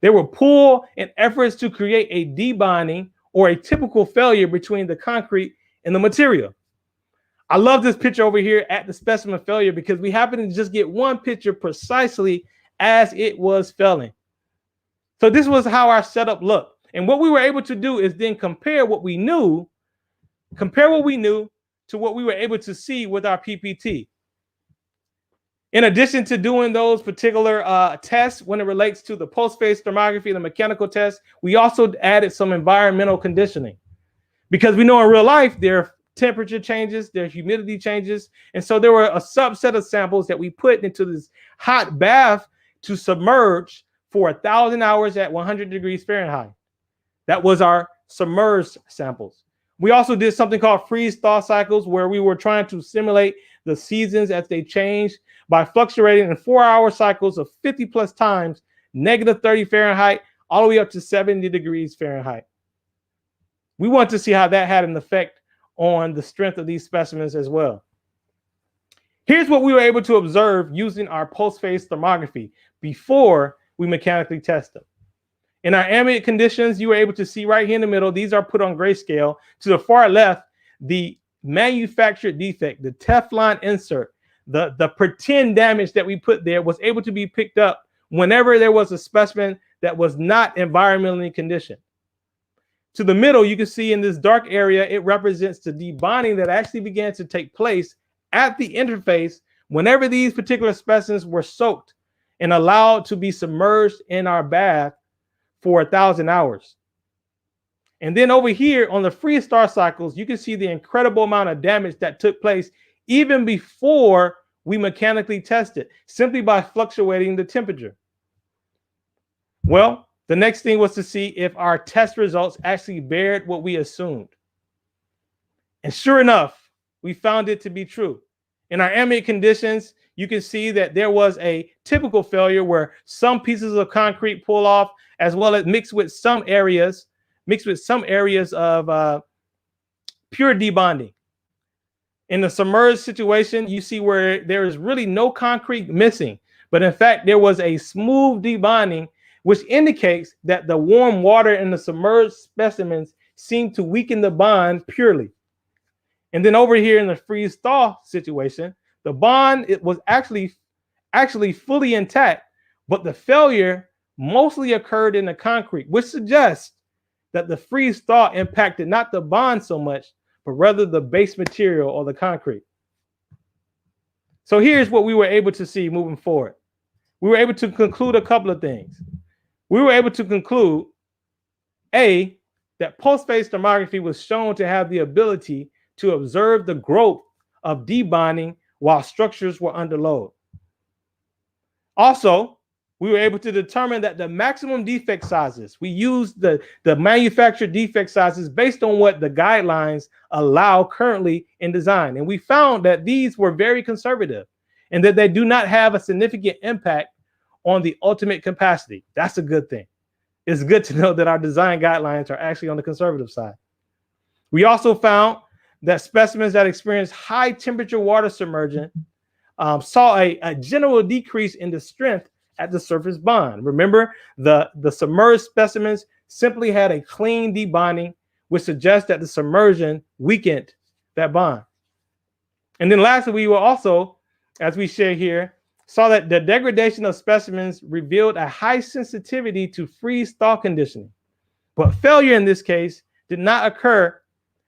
There were pull and efforts to create a debonding or a typical failure between the concrete and the material. I love this picture over here at the specimen failure because we happen to just get one picture precisely as it was failing. So this was how our setup looked. And what we were able to do is then compare what we knew to what we were able to see with our PPT. In addition to doing those particular tests when it relates to the post-phase thermography and the mechanical test, we also added some environmental conditioning. Because we know in real life, there are temperature changes, their humidity changes. And so there were a subset of samples that we put into this hot bath to submerge for 1,000 hours at 100 degrees Fahrenheit. That was our submerged samples. We also did something called freeze-thaw cycles, where we were trying to simulate the seasons as they change by fluctuating in 4-hour cycles of 50 plus times, -30 Fahrenheit, all the way up to 70 degrees Fahrenheit. We want to see how that had an effect on the strength of these specimens as well. Here's what we were able to observe using our post-phase thermography before we mechanically test them. In our ambient conditions, you were able to see right here in the middle, these are put on grayscale. To the far left, the manufactured defect, the Teflon insert, the pretend damage that we put there was able to be picked up whenever there was a specimen that was not environmentally conditioned. To the middle, you can see in this dark area, it represents the debonding that actually began to take place at the interface whenever these particular specimens were soaked and allowed to be submerged in our bath for 1,000 hours. And then over here on the freeze-thaw cycles, you can see the incredible amount of damage that took place even before we mechanically tested, simply by fluctuating the temperature. Well, the next thing was to see if our test results actually bared what we assumed. And sure enough, we found it to be true. In our ambient conditions, you can see that there was a typical failure where some pieces of concrete pull off, as well as mixed with some areas of pure debonding. In the submerged situation, you see where there is really no concrete missing, but in fact, there was a smooth debonding, which indicates that the warm water in the submerged specimens seemed to weaken the bond purely. And then over here in the freeze-thaw situation, the bond, it was actually fully intact, but the failure mostly occurred in the concrete, which suggests that the freeze-thaw impacted not the bond so much, but rather the base material or the concrete. So here's what we were able to see moving forward. We were able to conclude a couple of things. We were able to conclude, A, that post-phase thermography was shown to have the ability to observe the growth of debonding while structures were under load. Also, we were able to determine that the maximum defect sizes, we used the manufactured defect sizes based on what the guidelines allow currently in design. And we found that these were very conservative and that they do not have a significant impact on the ultimate capacity. That's a good thing. It's good to know that our design guidelines are actually on the conservative side. We also found that specimens that experienced high temperature water submersion saw a general decrease in the strength at the surface bond. Remember, the submerged specimens simply had a clean debonding, which suggests that the submersion weakened that bond. And then lastly, we were also, as we share here, saw that the degradation of specimens revealed a high sensitivity to freeze-thaw conditioning. But failure in this case did not occur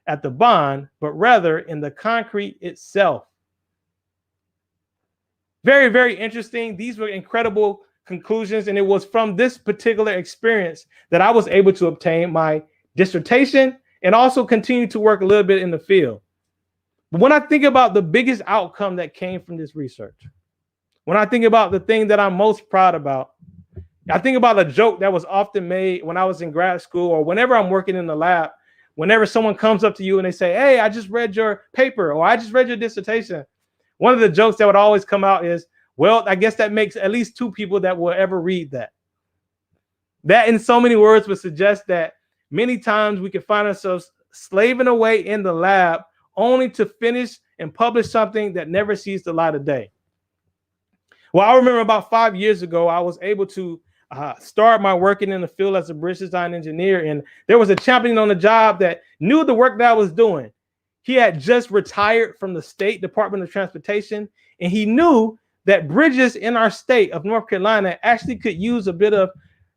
at the bond, but rather in the concrete itself. Very, very interesting. These were incredible conclusions, and it was from this particular experience that I was able to obtain my dissertation and also continue to work a little bit in the field. But when I think about the biggest outcome that came from this research, when I think about the thing that I'm most proud about, I think about a joke that was often made when I was in grad school or whenever I'm working in the lab. Whenever someone comes up to you and they say, "Hey, I just read your paper," or "I just read your dissertation," one of the jokes that would always come out is, "Well, I guess that makes at least 2 people that will ever read that." That in so many words would suggest that many times we can find ourselves slaving away in the lab only to finish and publish something that never sees the light of day. Well, I remember about 5 years ago, I was able to start my working in the field as a bridge design engineer. And there was a champion on the job that knew the work that I was doing. He had just retired from the State Department of Transportation, and he knew that bridges in our state of North Carolina actually could use a bit of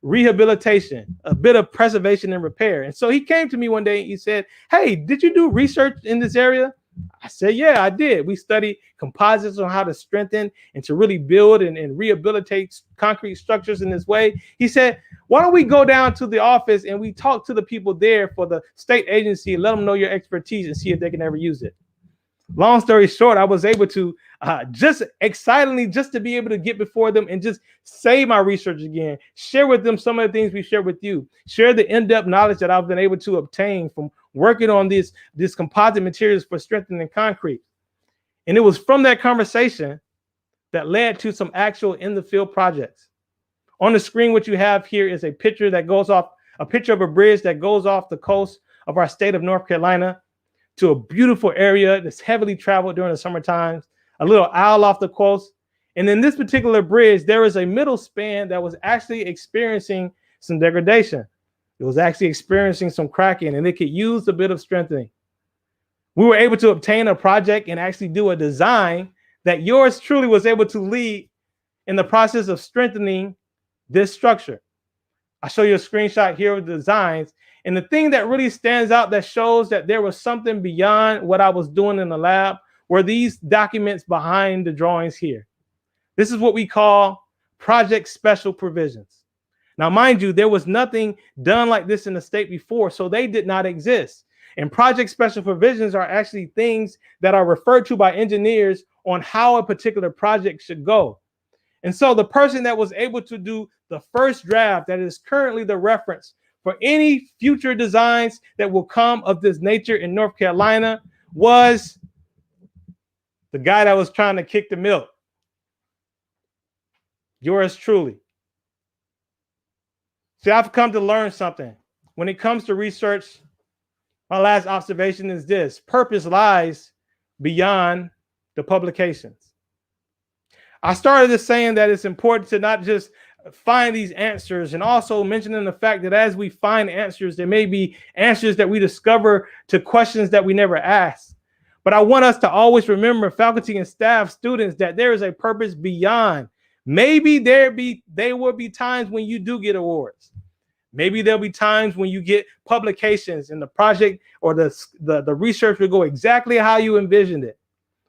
rehabilitation, a bit of preservation and repair. And so he came to me one day and he said, "Hey, did you do research in this area?" I said, "Yeah, I did. We studied composites on how to strengthen and to really build and rehabilitate concrete structures in this way." He said, Why don't we go down to the office and we talk to the people there for the state agency and let them know your expertise and see if they can ever use it. Long story short, I was able to just excitedly just to be able to get before them and just say my research again, share with them some of the things we share with you, share the in-depth knowledge that I've been able to obtain from working on these composite materials for strengthening concrete. And it was from that conversation that led to some actual in the field projects. On the screen, what you have here is a picture that goes off, a picture of a bridge that goes off the coast of our state of North Carolina to a beautiful area that's heavily traveled during the summer times, a little isle off the coast. And in this particular bridge, there is a middle span that was actually experiencing some degradation. It was actually experiencing some cracking, and it could use a bit of strengthening. We were able to obtain a project and actually do a design that yours truly was able to lead in the process of strengthening this structure. I'll show you a screenshot here of the designs. And the thing that really stands out that shows that there was something beyond what I was doing in the lab were these documents behind the drawings here. This is what we call project special provisions. Now, mind you, there was nothing done like this in the state before, so they did not exist. And project special provisions are actually things that are referred to by engineers on how a particular project should go. And so the person that was able to do the first draft that is currently the reference for any future designs that will come of this nature in North Carolina was the guy that was trying to kick the milk. Yours truly. See, I've come to learn something. When it comes to research, my last observation is this: purpose lies beyond the publications. I started this saying that it's important to not just find these answers, and also mentioning the fact that as we find answers, there may be answers that we discover to questions that we never asked. But I want us to always remember, faculty and staff, students, that there is a purpose beyond. Maybe there will be times when you do get awards. Maybe there'll be times when you get publications and the project or the research will go exactly how you envisioned it.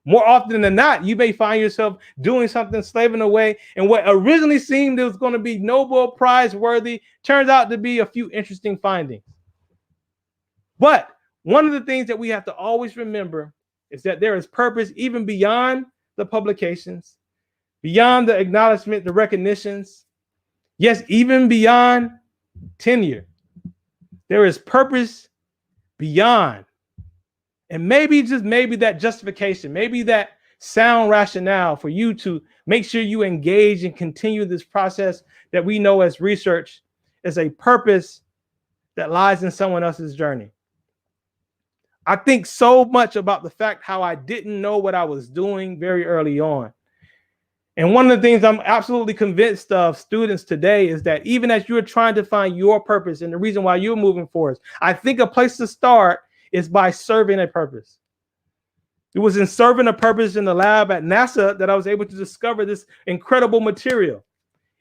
More often than not, you may find yourself doing something, slaving away, and what originally seemed it was going to be Nobel Prize worthy turns out to be a few interesting findings. But one of the things that we have to always remember is that there is purpose even beyond the publications, beyond the acknowledgement, the recognitions, yes, even beyond tenure. There is purpose beyond. And maybe, just maybe, that justification, maybe that sound rationale for you to make sure you engage and continue this process that we know as research is a purpose that lies in someone else's journey. I think so much about the fact how I didn't know what I was doing very early on. And one of the things I'm absolutely convinced of, students, today, is that even as you're trying to find your purpose and the reason why you're moving forward, I think a place to start is by serving a purpose. It was in serving a purpose in the lab at NASA that I was able to discover this incredible material.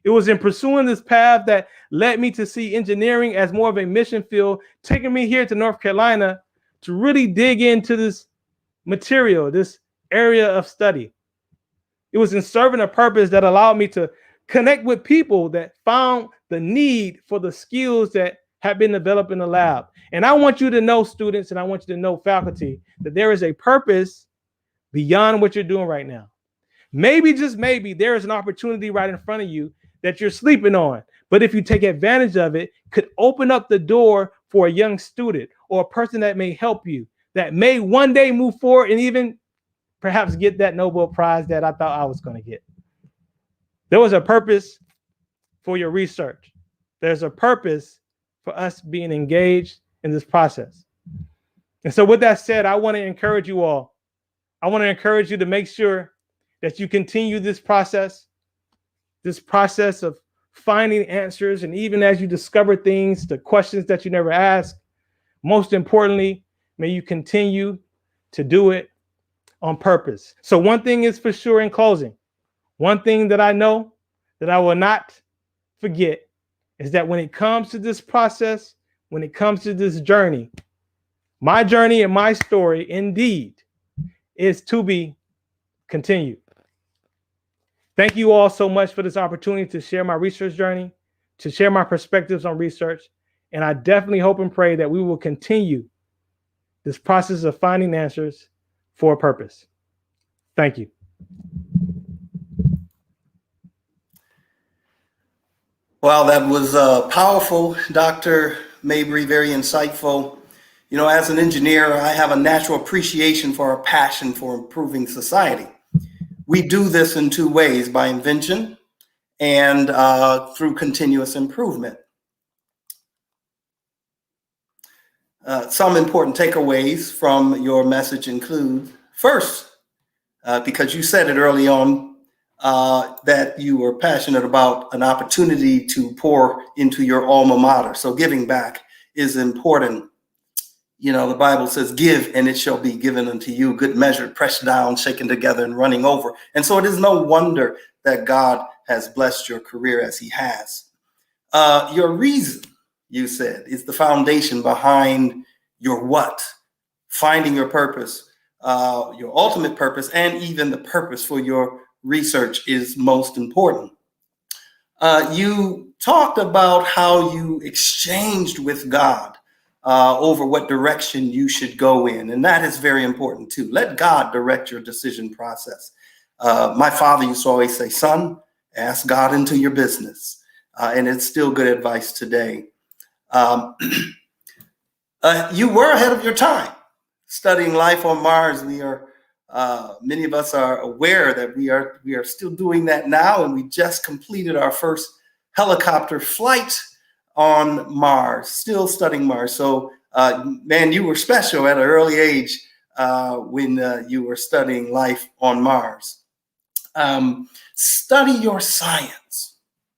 It was in pursuing this path that led me to see engineering as more of a mission field, taking me here to North Carolina to really dig into this material, this area of study. It was in serving a purpose that allowed me to connect with people that found the need for the skills that have been developed in the lab. And I want you to know, students, and I want you to know, faculty, that there is a purpose beyond what you're doing right now. Maybe, just maybe, there is an opportunity right in front of you that you're sleeping on. But if you take advantage of it, could open up the door for a young student or a person that may help you, that may one day move forward and even perhaps get that Nobel Prize that I thought I was going to get. There was a purpose for your research. There's a purpose for us being engaged in this process. And so with that said, I want to encourage you all. I want to encourage you to make sure that you continue this process of finding answers. And even as you discover things, the questions that you never asked, most importantly, may you continue to do it on purpose. So one thing is for sure in closing, one thing that I know that I will not forget is that when it comes to this process, when it comes to this journey, my journey and my story indeed is to be continued. Thank you all so much for this opportunity to share my research journey. to share my perspectives on research. And I definitely hope and pray that we will continue this process of finding answers for a purpose. Thank you. Well, that was powerful, Dr. Mabry, very insightful. You know, as an engineer, I have a natural appreciation for a passion for improving society. We do this in two ways, by invention and through continuous improvement. Some important takeaways from your message include, first, because you said it early on, that you were passionate about an opportunity to pour into your alma mater. So giving back is important. You know, the Bible says, give and it shall be given unto you, good measure, pressed down, shaken together and running over. And so it is no wonder that God has blessed your career as he has. Your reason, you said, is the foundation behind your what, finding your purpose, your ultimate purpose, and even the purpose for your research is most important. You talked about how you exchanged with God over what direction you should go in. And that is very important too. Let God direct your decision process. My father used to always say, son, ask God into your business. And it's still good advice today. You were ahead of your time studying life on Mars. We are, many of us are aware that we are still doing that now. And we just completed our first helicopter flight on Mars, still studying Mars. So, man, you were special at an early age when you were studying life on Mars. Study your science.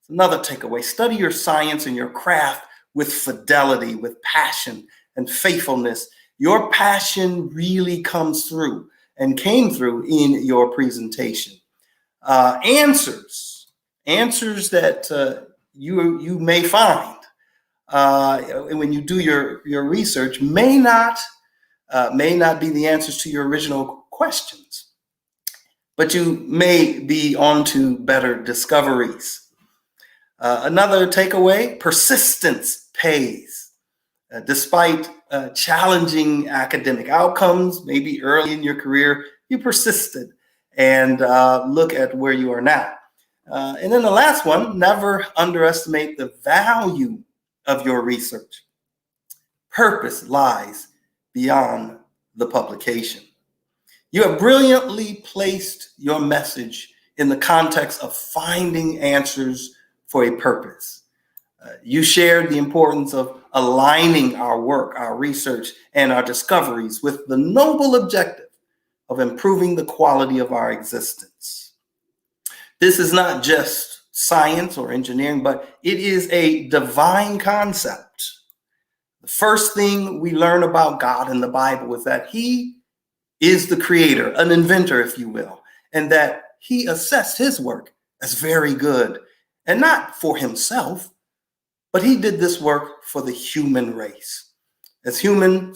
Another takeaway, study your science and your craft with fidelity, with passion and faithfulness. Your passion really comes through and came through in your presentation. Answers that you may find when you do your research may not be the answers to your original questions, but you may be onto better discoveries. Another takeaway, persistence pays. Despite challenging academic outcomes, maybe early in your career, you persisted and look at where you are now. And then the last one, never underestimate the value of your research. Purpose lies beyond the publication. You have brilliantly placed your message in the context of finding answers for a purpose. You shared the importance of aligning our work, our research, and our discoveries with the noble objective of improving the quality of our existence. This is not just science or engineering, but it is a divine concept. The first thing we learn about God in the Bible is that he is the creator, an inventor, if you will, and that he assessed his work as very good, and not for himself, but he did this work for the human race. As human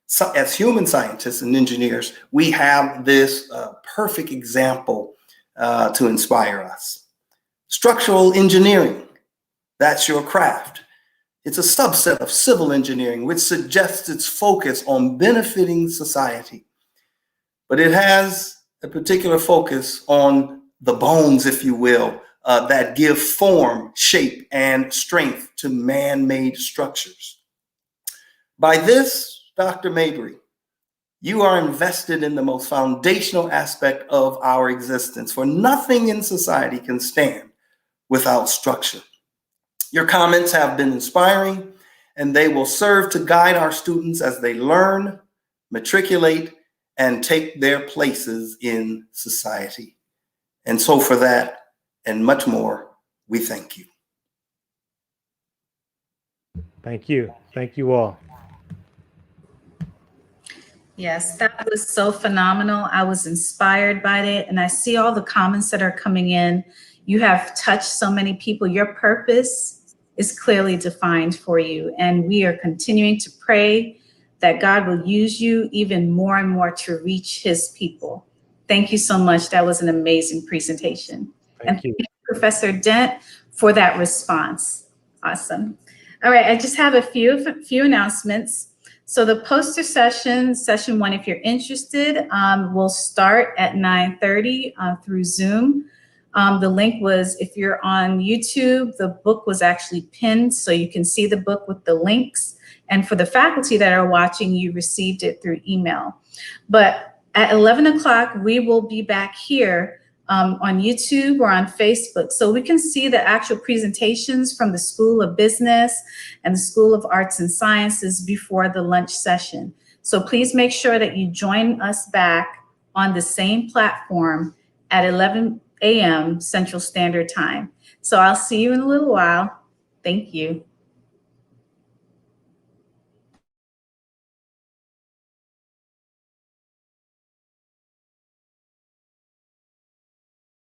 scientists and engineers, we have this perfect example to inspire us. Structural engineering, that's your craft. It's a subset of civil engineering, which suggests its focus on benefiting society. But it has a particular focus on the bones, if you will, that give form, shape, and strength to man-made structures. By this, Dr. Mabry, you are invested in the most foundational aspect of our existence, for nothing in society can stand without structure. Your comments have been inspiring, and they will serve to guide our students as they learn, matriculate, and take their places in society. And so for that and much more, we thank you. Thank you. Thank you all. Yes, that was so phenomenal. I was inspired by it, and I see all the comments that are coming in. You have touched so many people. Your purpose is clearly defined for you, and we are continuing to pray that God will use you even more and more to reach his people. Thank you so much. That was an amazing presentation. Thank you. Thank you, Professor Dent, for that response. Awesome. All right, I just have a few announcements. So the poster session, session 1, if you're interested, will start at 9:30 through Zoom. The link was, if you're on YouTube, the book was actually pinned, so you can see the book with the links. And for the faculty that are watching, you received it through email. But at 11 o'clock, we will be back here on YouTube or on Facebook, so we can see the actual presentations from the School of Business and the School of Arts and Sciences before the lunch session. So please make sure that you join us back on the same platform at 11 a.m. Central Standard Time. So I'll see you in a little while. Thank you.